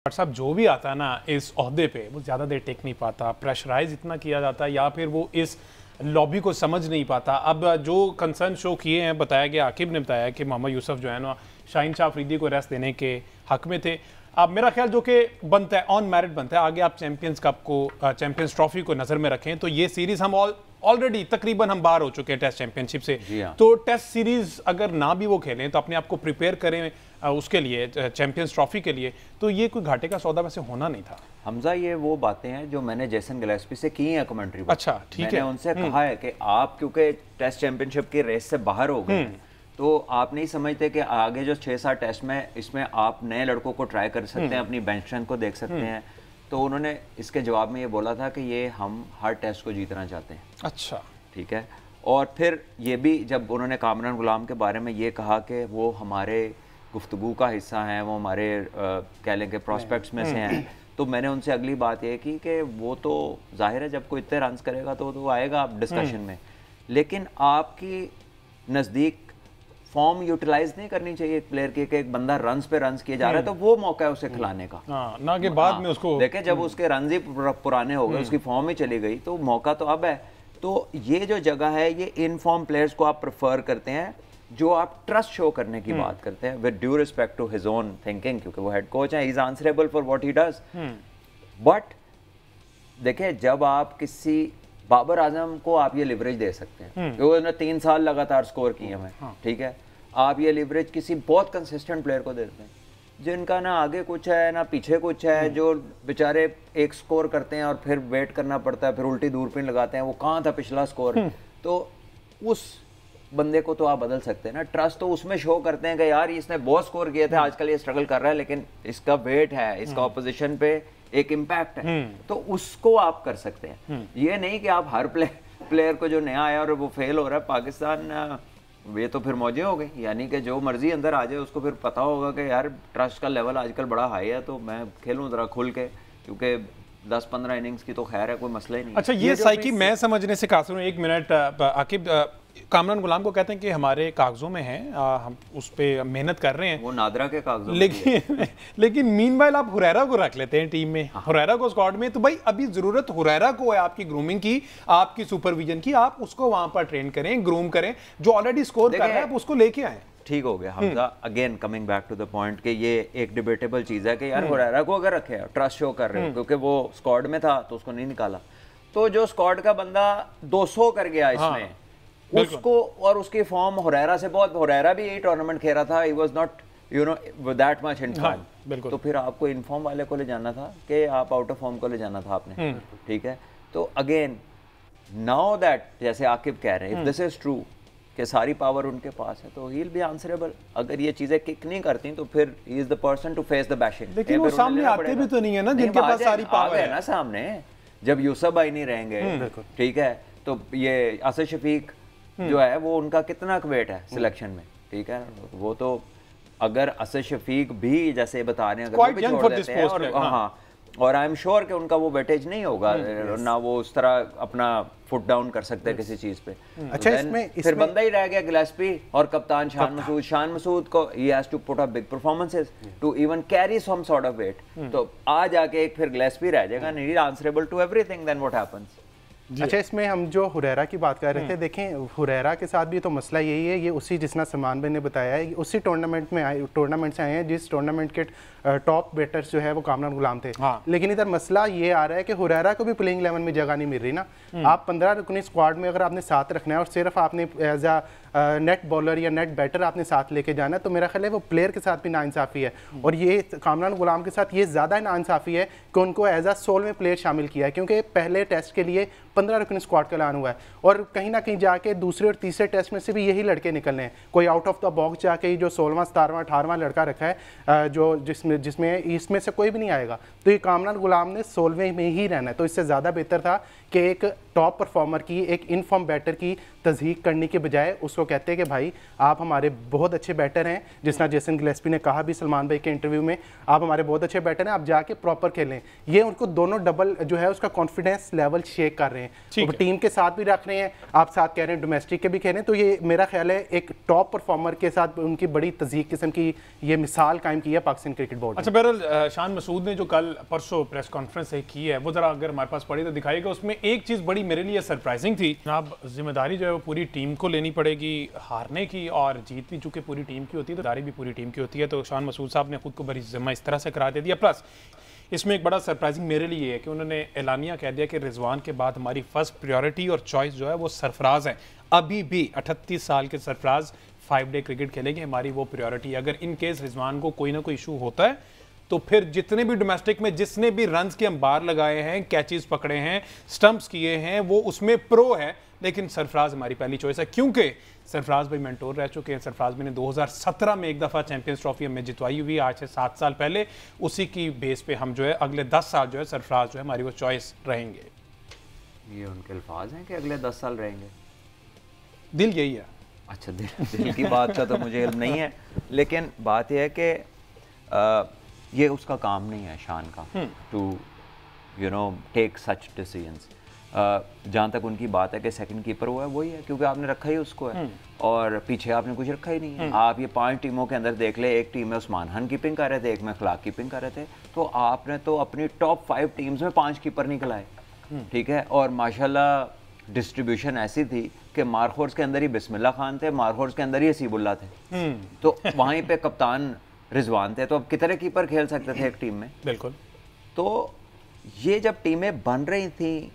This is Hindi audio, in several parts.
बट साहब जो भी आता है ना इस ओहदे पे वो ज़्यादा देर टेक नहीं पाता, प्रेशराइज इतना किया जाता है या फिर वो इस लॉबी को समझ नहीं पाता। अब जो कंसर्न शो किए हैं, बताया गया, आकिब ने बताया कि मोहम्मद यूसुफ जो है ना शाहीन शाह अफरीदी को रेस्ट देने के हक में थे। अब मेरा ख्याल जो कि बनता है, ऑन मेरिट बनता है, आगे आप चैंपियंस कप को, चैंपियंस ट्रॉफी को नज़र में रखें तो ये सीरीज़ हम ऑलरेडी तकरीबन हम बाहर हो चुके हैं टेस्ट चैंपियनशिप से। तो टेस्ट सीरीज अगर ना भी वो खेलें तो अपने आप को प्रिपेयर करें उसके लिए, चैंपियंस ट्रॉफी के लिए, तो ये कोई घाटे का सौदा वैसे होना नहीं था। हमजा, ये वो बातें हैं जो मैंने जेसन गिलेस्पी से की हैं कमेंट्री। अच्छा, ठीक है। मैंने उनसे कहा है कि आप क्योंकि टेस्ट चैंपियनशिप की रेस से बाहर हो गए तो आप नहीं समझते कि आगे जो 6-7 टेस्ट में इसमें आप नए लड़कों को ट्राई कर सकते हैं, अपनी बेंच स्ट्रेंथ को देख सकते हैं। तो उन्होंने इसके जवाब में ये बोला था कि ये हम हर टेस्ट को जीतना चाहते हैं। अच्छा, ठीक है। और फिर ये भी जब उन्होंने कामरान गुलाम के बारे में ये कहा कि वो हमारे गुफ्तगू का हिस्सा हैं, वो हमारे कह लें कि प्रॉस्पेक्ट्स में से हैं, तो मैंने उनसे अगली बात ये की कि वो तो जाहिर है जब कोई इतने रन्स करेगा तो आएगा आप डिस्कशन में, लेकिन आपकी नज़दीक फॉर्म यूटिलाइज नहीं करनी चाहिए एक प्लेयर की कि एक बंदा रन्स पे रन्स किए जा रहा है तो वो मौका है उसे खिलाने का, ना कि बाद में उसको देखें जब उसके रन्स ही पुराने हो गए, उसकी फॉर्म ही चली गई, तो मौका तो अब है। तो ये जो जगह है, ये इनफॉर्म प्लेयर्स को आप प्रेफर करते हैं जो आप ट्रस्ट शो करने की बात करते हैं, with due respect to his own thinking, क्योंकि वो हेड कोच है, he is answerable for what he does. But देखिए, जब आप किसी बाबर आजम को आप ये लिवरेज दे सकते हैं क्योंकि उन्होंने 3 साल लगातार स्कोर किए हैं, ठीक है, आप ये लिवरेज किसी बहुत कंसिस्टेंट प्लेयर को देते हैं जिनका ना आगे कुछ है ना पीछे कुछ है, जो बेचारे एक स्कोर करते हैं और फिर वेट करना पड़ता है, फिर उल्टी दूरबीन लगाते हैं वो कहाँ था पिछला स्कोर, तो उस बंदे को तो आप बदल सकते हैं ना। ट्रस्ट तो उसमें शो करते हैं कि यार इसने बहुत स्कोर किए थे, आजकल ये स्ट्रगल कर रहा है, लेकिन इसका वेट है, इसका ऑपोजिशन पे एक इम्पैक्ट है, तो उसको आप कर सकते हैं। ये नहीं कि आप हर प्लेयर को जो नया आया और वो फेल हो रहा है, पाकिस्तान ये तो फिर मौजें हो गई, यानी कि जो मर्जी अंदर आ जाए उसको फिर पता होगा कि यार ट्रस्ट का लेवल आजकल बड़ा हाई है, तो मैं खेलूं जरा खुल के, क्योंकि 10-15 इनिंग्स की तो खैर है, कोई मसला ही नहीं। अच्छा, ये साइकी मैं समझने से कासिर हूं, 1 मिनट आकिब, कामरान गुलाम को कहते हैं कि हमारे कागजों में है, हम उस पर मेहनत कर रहे हैं, वो नादरा के कागजों लेकिन मीनवाइल आप हुरैरा को रख लेते हैं टीम में, हुरैरा को स्क्वाड में, तो भाई अभी जरूरत हुरैरा को है आपकी ग्रूमिंग की, आपकी सुपरविजन की, आप उसको वहां पर ट्रेन करें, ग्रूम करें, जो ऑलरेडी स्कोर कर रहा है आप उसको लेके आए। ठीक हो गया Hamza, again coming back to the point कि ये एक डिबेटेबल चीज है कि यार हुरैरा को अगर रखे, ट्रस्ट शो कर रहे हो, क्योंकि वो स्क्वाड में था तो उसको नहीं निकाला, तो जो स्क्वाड का बंदा 200 कर गया इसमें, उसको, और उसकी फॉर्म हुरैरा से बहुत, हुरैरा भी यही टूर्नामेंट खेल रहा था, he was not that much in form, तो फिर आपको इनफॉर्म वाले को ले जाना था कि आप आउट ऑफ फॉर्म को ले जाना था आपने, ठीक है। तो अगेन नाउ दैट, जैसे आकिब कह रहे हैं, इफ दिस इज ट्रू कि सारी पावर उनके पास है, तो ही विल बी आंसरेबल। अगर ये चीजें किक नहीं करती तो फिर he is the person to face the bashing. लेकिन वो सामने आते भी तो नहीं है ना जिनके पास सारी पावर है ना सामने। जब यूसुफ भाई नहीं रहेंगे, ठीक है, तो ये आसिफ शफीक जो है वो उनका कितना वेट है सिलेक्शन में, ठीक है, वो तो अगर आसिफ शफीक भी जैसे बता रहे हैं अगर वो भी छोड़ देते हैं, और हाँ, और आई एम श्योर कि उनका वो वेटेज नहीं होगा, ना वो उस तरह अपना फुट डाउन कर सकते हैं किसी चीज पे। अच्छा, फिर बंदा ही रह गया गिलेस्पी और कप्तान शान मसूद को, he has to put up big performances to even carry some sort of weight, तो आ जाके एक फिर गिलेस्पी रह जाएगा, नहीं answerable to everything, then what happens. अच्छा, इसमें हम जो हुरैरा की बात कर रहे थे, देखें हुरैरा के साथ भी तो मसला यही है, ये उसी जिसना सलमान भाई ने बताया है, उसी टूर्नामेंट से आए हैं जिस टूर्नामेंट के टॉप बैटर्स जो है वो कामरान गुलाम थे। लेकिन इधर मसला ये आ रहा है कि हुरैरा को भी प्लेइंग 11 में जगह नहीं मिल रही ना। आप 15 रुकनी स्क्वाड में अगर आपने साथ रखना है और सिर्फ आपने एज अ नेट बॉलर या नेट बैटर आपने साथ लेके जाना है, तो मेरा ख्याल है वो प्लेयर के साथ भी नाइंसाफ़ी है, और ये कामरान गुलाम के साथ ये ज़्यादा नाइंसाफ़ी है कि उनको एज अ 16वें प्लेयर शामिल किया है, क्योंकि पहले टेस्ट के लिए 15 रुकनी स्क्वाड का ऐलान हुआ है, और कहीं ना कहीं जाके दूसरे और तीसरे टेस्ट में से भी यही लड़के निकलने हैं। कोई आउट ऑफ द बॉक्स जाके जो 16वां 17वां 18वां लड़का रखा है, जो जिसमें इसमें से कोई भी नहीं आएगा, तो ये कामरान गुलाम ने 16वें में ही रहना है। तो इससे ज़्यादा बेहतर था कि एक टॉप परफॉर्मर की, एक इनफॉर्म बैटर की तज़हीक करने के बजाय उसको कहते हैं कि भाई आप हमारे बहुत अच्छे बैटर हैं, जिस तरह जेसन गिलेस्पी ने कहा भी सलमान भाई के इंटरव्यू में, आप हमारे बहुत अच्छे बैटर हैं, आप जाके प्रॉपर खेलें। ये उनको दोनों डबल जो है उसका कॉन्फिडेंस लेवल शेक कर रहे हैं, तो टीम के साथ भी रख रहे हैं, आप साथ कह रहे हैं डोमेस्टिक के भी खेलें। तो ये मेरा ख्याल है एक टॉप परफॉर्मर के साथ उनकी बड़ी तज़हीक किस्म की ये मिसाल कायम की है पाकिस्तान क्रिकेट बोर्ड। अच्छा बहरहाल शान मसूद ने जो कल परसों प्रेस कॉन्फ्रेंस की है वो ज़रा अगर हमारे पास पड़ी तो दिखाएगा। उसमें एक चीज़ बड़ी मेरे लिए सरप्राइजिंग थी। जनाब जिम्मेदारी जो है वो पूरी टीम को लेनी पड़ेगी हारने की, और जीत भी चूँकि पूरी टीम की होती है तो दारी भी पूरी टीम की होती है। तो शान मसूद साहब ने खुद को बड़ी जिम्मा इस तरह से करा दे दिया। प्लस इसमें एक बड़ा सरप्राइजिंग मेरे लिए है कि उन्होंने एलानिया कह दिया कि रिजवान के बाद हमारी फर्स्ट प्रायोरिटी और चॉइस जो है वो सरफराज है। अभी भी 38 साल के सरफराज 5 डे क्रिकेट खेलेंगे, हमारी वो प्रायोरिटी। अगर इन केस रिजवान को कोई ना कोई इशू होता है तो फिर जितने भी डोमेस्टिक में जिसने भी रन्स के अंबार लगाए हैं, कैचेस पकड़े हैं, स्टंप्स किए हैं, वो उसमें प्रो है, लेकिन सरफराज हमारी पहली चॉइस है। क्योंकि सरफराज भाई मेंटोर रह चुके हैं। सरफराज भाई ने 2017 में एक दफ़ा चैंपियंस ट्रॉफी हमें जितवाई हुई, आज से 7 साल पहले। उसी की बेस पे हम जो है अगले 10 साल जो है सरफराज जो है हमारी वो चॉइस रहेंगे। ये उनके अल्फाज हैं कि अगले 10 साल रहेंगे? दिल यही है। अच्छा, दिल की बात का तो मुझे इल्म नहीं है, लेकिन बात यह है कि ये उसका काम नहीं है शान का टू टेक सच डिसीजंस। जहाँ तक उनकी बात है कि सेकंड कीपर वो है, वही है क्योंकि आपने रखा ही उसको है और पीछे आपने कुछ रखा ही नहीं है। आप ये 5 टीमों के अंदर देख ले, एक टीम में उस्मान खान कीपिंग कर रहे थे, एक में खिलाफ कीपिंग कर रहे थे, तो आपने तो अपनी टॉप 5 टीम्स में 5 कीपर नहीं खिलाए, ठीक है। और माशाल्लाह डिस्ट्रीब्यूशन ऐसी थी कि मारखोर्स के अंदर ही बिस्मिल्लाह खान थे, मारखोर्स के अंदर ही हसीबुल्लाह थे, तो वहीं पे कप्तान रिजवान थे। तो अब कितने कीपर खेल सकते थे एक टीम में? बिल्कुल। तो ये जब टीमें बन रही थी,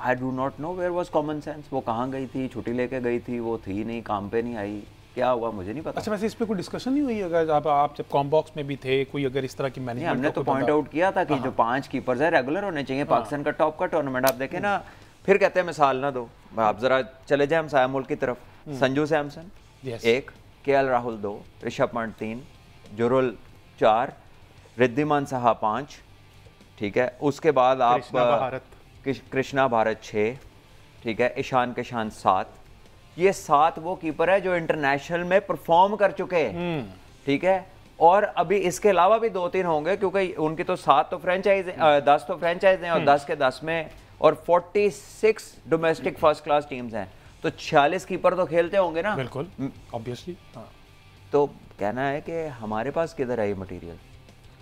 I do not know where was common sense. वो कहाँ गई थी? छुट्टी लेके गई थी, वो थी नहीं, काम पे नहीं आई, क्या हुआ मुझे नहीं पता। अच्छा, वैसे इस पे कोई डिस्कशन नहीं हुई? अगर आप जब कॉम बॉक्स में भी थे, कोई अगर इस तरह की मैनेजमेंट, हमने तो पॉइंट आउट किया था कि जो 5 कीपर्स है रेगुलर होने चाहिए। पाकिस्तान का टॉप का टूर्नामेंट आप देखें ना, फिर कहते हैं मिसाल ना दो। आप जरा चले जाए हमसाया मुल्क की तरफ, संजू सैमसन 1, केएल राहुल 2, ऋषभ पंत 3, जुरुल 4, रिद्धिमान साहा 5, ठीक है। उसके बाद आप कृष्णा भारत 6, ठीक है। ईशान किशान 7। ये 7 वो कीपर है जो इंटरनेशनल में परफॉर्म कर चुके हैं, ठीक है। और अभी इसके अलावा भी 2-3 होंगे क्योंकि उनकी तो 7 तो फ्रेंचाइज 10 तो फ्रेंचाइज हैं और 10 के 10 में, और 46 डोमेस्टिक फर्स्ट क्लास टीम्स हैं, तो 46 कीपर तो खेलते होंगे ना। बिल्कुल, ऑब्वियसली। तो कहना है कि हमारे पास किधर है ये मटेरियल,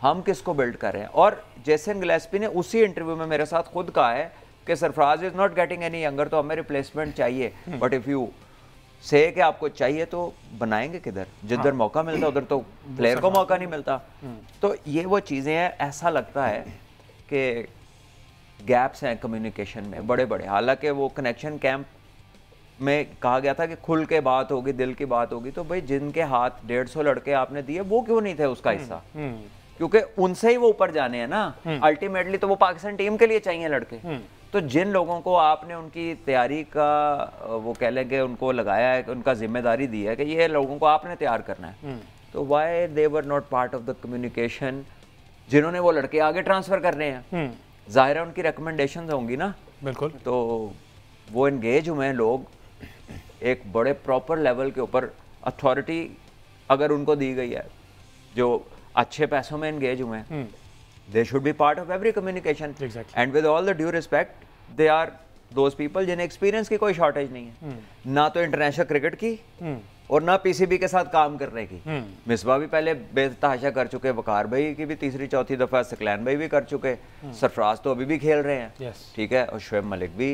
हम किसको बिल्ड कर रहे हैं। और जेसन गिलेस्पी ने उसी इंटरव्यू में मेरे साथ खुद कहा है कि Sarfaraz is not getting any younger, तो हमें रिप्लेसमेंट चाहिए। बट इफ़ यू से कि आपको चाहिए तो बनाएंगे किधर? जिधर मौका मिलता उधर तो प्लेयर को मौका नहीं मिलता। तो ये वो चीज़ें हैं, ऐसा लगता है कि गैप्स हैं कम्युनिकेशन में बड़े बड़े। हालांकि वो कनेक्शन कैंप में कहा गया था कि खुल के बात होगी, दिल की बात होगी, तो भाई जिनके हाथ 150 लड़के आपने दिए वो क्यों नहीं थे उसका हिस्सा? क्योंकि उनसे ही वो ऊपर जाने हैं ना अल्टीमेटली, तो वो पाकिस्तान टीम के लिए चाहिए लड़के। तो जिन लोगों को आपने उनकी तैयारी का वो कह लेंगे उनको लगाया है, उनका जिम्मेदारी दी है कि ये लोगों को आपने तैयार करना है, तो why they were not part of the communication जिन्होंने वो लड़के आगे ट्रांसफर करने हैं? जाहिर है उनकी रिकमेंडेशन होंगी ना। बिल्कुल। तो वो एंगेज हुए हैं लोग एक बड़े प्रॉपर लेवल के ऊपर, अथॉरिटी अगर उनको दी गई है, जो अच्छे पैसों में एंगेज हुए हैं, they should be part of every communication. And with all the due respect, they are those people जिन्हें एक्सपीरियंस की कोई शॉर्टेज नहीं है, ना तो इंटरनेशनल क्रिकेट की और ना पीसीबी के साथ काम करने की। मिसबा भी पहले बेतहाशा कर चुके, वकार भाई की भी 3-4 दफा, सकलैन भाई भी कर चुके, सरफराज तो अभी भी खेल रहे हैं, ठीक है। और शुएब मलिक भी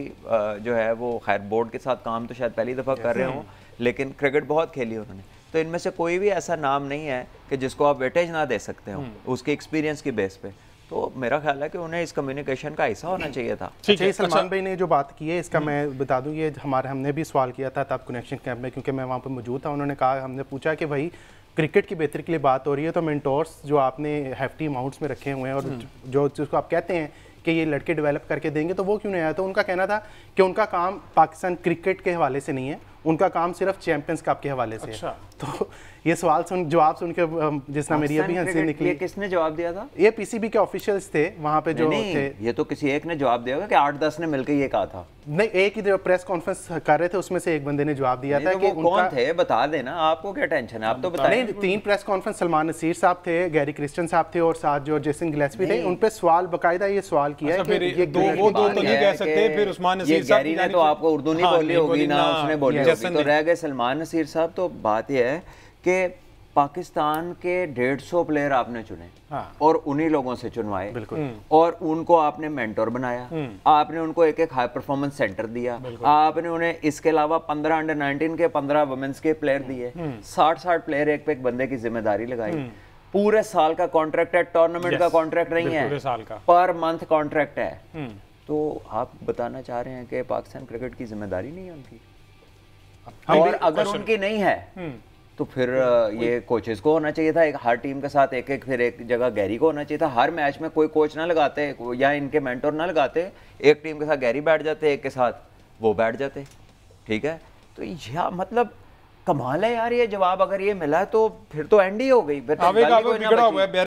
जो है वो खैर बोर्ड के साथ काम तो शायद पहली दफा कर रहे हों, लेकिन क्रिकेट बहुत खेली उन्होंने। तो इनमें से कोई भी ऐसा नाम नहीं है कि जिसको आप वेटेज ना दे सकते हो उसके एक्सपीरियंस की बेस पे। तो मेरा ख्याल है कि उन्हें इस कम्युनिकेशन का हिस्सा होना चाहिए था। ठीक है, सलमान भाई ने जो बात की है इसका मैं बता दूं, ये हमने भी सवाल किया था तब कनेक्शन कैंप में, क्योंकि मैं वहाँ पर मौजूद था। उन्होंने कहा, हमने पूछा कि भाई क्रिकेट की बेहतरी के लिए बात हो रही है, तो मेंटोर्स जो आपने हेफ्टी अमाउंट्स में रखे हुए हैं और जो जिसको आप कहते हैं कि ये लड़के डेवलप करके देंगे, तो वो क्यों नहीं आया? तो उनका कहना था कि उनका काम पाकिस्तान क्रिकेट के हवाले से नहीं है, उनका काम सिर्फ चैंपियंस कप के हवाले से है। तो ये जवाब सुन के जिसना मेरी अभी हंसी निकली। ये किसने जवाब दिया था? ये पीसीबी के ऑफिशियल्स थे वहाँ पे जो थे। ये तो किसी एक ने जवाब दिया होगा कि 8-10 ने मिलकर ये कहा था। नहीं, एक ही जो प्रेस कॉन्फ्रेंस कर रहे थे उसमें से एक बंदे ने जवाब दिया था तो कि कौन थे बता देना, आपको क्या टेंशन है, आप तो बताएं। नहीं, 3 प्रेस कॉन्फ्रेंस सलमान नसीर साहब थे, गैरी क्रिस्टन साहब थे और साथ जो जेसन गिलेस्पी थे, उन पे सवाल बकायदा ये सवाल किया है कि ये वो दो तो नहीं कह सकते, फिर उस्मान नसीर साहब गैरी ने तो आपको उर्दू नहीं बोली होगी ना उसने बोली होगी, तो रह गए सलमान नसीर साहब। तो बात यह है कि पाकिस्तान के 150 प्लेयर आपने चुने और उन्हीं लोगों से चुनवाए और उनको आपने मेंटोर बनाया, आपने उनको एक एक हाई परफॉर्मेंस सेंटर दिया, आपने उन्हें इसके अलावा 15 अंडर 19 के 15 वुमेन्स के प्लेयर दिए, 60 प्लेयर एक पे एक बंदे की जिम्मेदारी लगाई। पूरे साल का कॉन्ट्रैक्ट है, टूर्नामेंट का कॉन्ट्रैक्ट नहीं है, पर मंथ कॉन्ट्रैक्ट है। तो आप बताना चाह रहे हैं कि पाकिस्तान क्रिकेट की जिम्मेदारी नहीं है उनकी? और अगर उनकी नहीं है तो फिर ये कोचेस को होना चाहिए था, एक हर टीम के साथ एक एक, फिर एक जगह गैरी को होना चाहिए था। हर मैच में कोई कोच ना लगाते या इनके मेंटोर ना लगाते, एक टीम के साथ गैरी बैठ जाते, एक के साथ वो बैठ जाते, ठीक है। तो यह मतलब कमाल है यार, ये जवाब अगर ये मिला तो फिर तो एंड ही हो गई, फिर तो